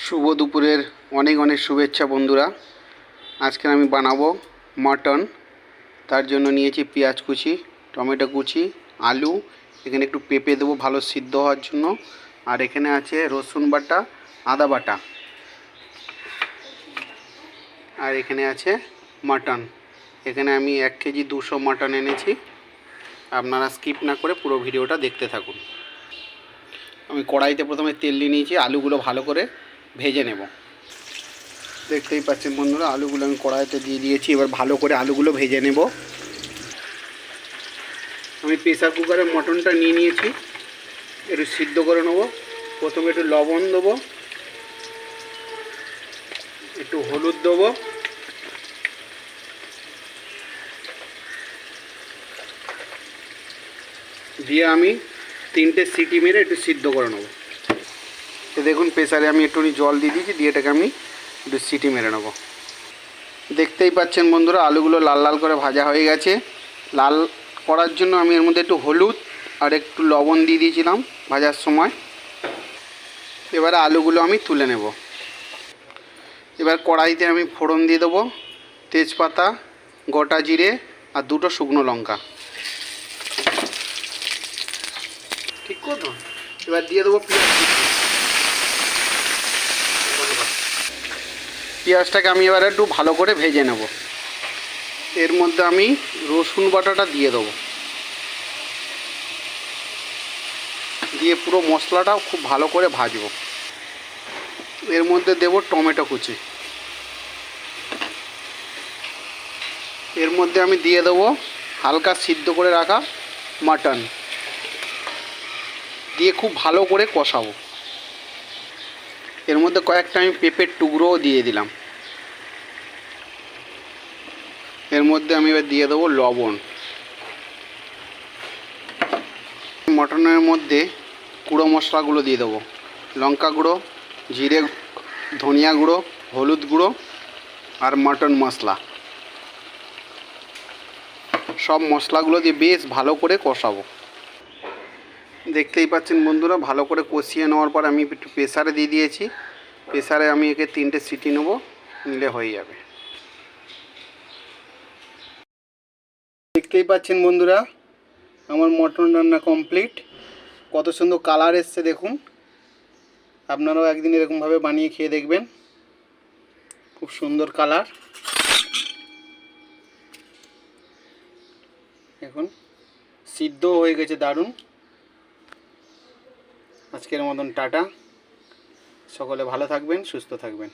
শুভ দুপুরের অনেক অনেক শুভেচ্ছা বন্ধুরা। আজকে আমি বানাবো মাটন। তার জন্য নিয়েছি পেঁয়াজ কুচি, টমেটো কুচি, আলু, এখানে একটু পেঁপে দেবো ভালো সিদ্ধ হওয়ার জন্য, আর এখানে আছে রসুন বাটা, আদা বাটা, আর এখানে আছে মাটন। এখানে আমি 1 কেজি 200 মাটন এনেছি। আপনারা স্কিপ না করে পুরো ভিডিওটা দেখতে থাকুন। আমি কড়াইতে প্রথমে তেল দিয়ে নিয়েছি, আলুগুলো ভালো করে ভেজে নেব। দেখতেই পাচ্ছেন বন্ধুরা, আলুগুলো আমি কড়াইতে দিয়ে দিয়েছি। এবার ভালো করে আলুগুলো ভেজে নেব। আমি প্রেসার কুকারে মটনটা নিয়ে নিয়েছি, একটু সিদ্ধ করে নেব। প্রথমে একটু লবণ দেবো, একটু হলুদ দেবো, দিয়ে আমি 3টে সিটি মেরে একটু সিদ্ধ করে নেব। তো দেখুন প্রেসারে আমি একটুখানি জল দিয়ে দিয়েছি, দিয়ে এটাকে আমি একটু সিটি মেরে নেব। দেখতেই পাচ্ছেন বন্ধুরা, আলুগুলো লাল লাল করে ভাজা হয়ে গেছে। লাল করার জন্য আমি এর মধ্যে একটু হলুদ আর একটু লবণ দিয়ে দিয়েছিলাম ভাজার সময়। এবারে আলুগুলো আমি তুলে নেব। এবার কড়াইতে আমি ফোড়ন দিয়ে দেবো, তেজপাতা, গোটা জিরে আর 2টো শুকনো লঙ্কা। ঠিক তো। এবার দিয়ে দেবো পেঁয়াজ। পেঁয়াজটাকে আমি এবার একটু ভালো করে ভেজে নেব। এর মধ্যে আমি রসুন বাটাটা দিয়ে দেবো, দিয়ে পুরো মশলাটাও খুব ভালো করে ভাজবো। এর মধ্যে দেব টমেটো কুচি। এর মধ্যে আমি দিয়ে দেবো হালকা সিদ্ধ করে রাখা মাটন, দিয়ে খুব ভালো করে কষাবো। এর মধ্যে কয়েকটা আমি পেঁপের টুকরোও দিয়ে দিলাম। এর মধ্যে আমি এবার দিয়ে দেবো লবণ। মটনের মধ্যে গুঁড়ো মশলাগুলো দিয়ে দেবো, লঙ্কা গুঁড়ো, জিরে, ধনিয়া গুঁড়ো, হলুদ গুঁড়ো আর মটন মশলা। সব মশলাগুলো দিয়ে বেশ ভালো করে কষাবো। দেখতেই পাচ্ছেন বন্ধুরা, ভালো করে কষিয়ে নেওয়ার পর আমি একটু প্রেসারে দিয়ে দিয়েছি। প্রেসারে আমি একে 3টে সিটি নেবো, নিলে হয়ে যাবে। দেখতেই পাচ্ছেন বন্ধুরা, আমার মটন রান্না কমপ্লিট। কত সুন্দর কালার এসছে দেখুন। আপনারাও একদিন এরকমভাবে বানিয়ে খেয়ে দেখবেন, খুব সুন্দর কালার। এখন সিদ্ধ হয়ে গেছে দারুণ। আজকের মতন টাটা। সকলে ভালো থাকবেন, সুস্থ থাকবেন।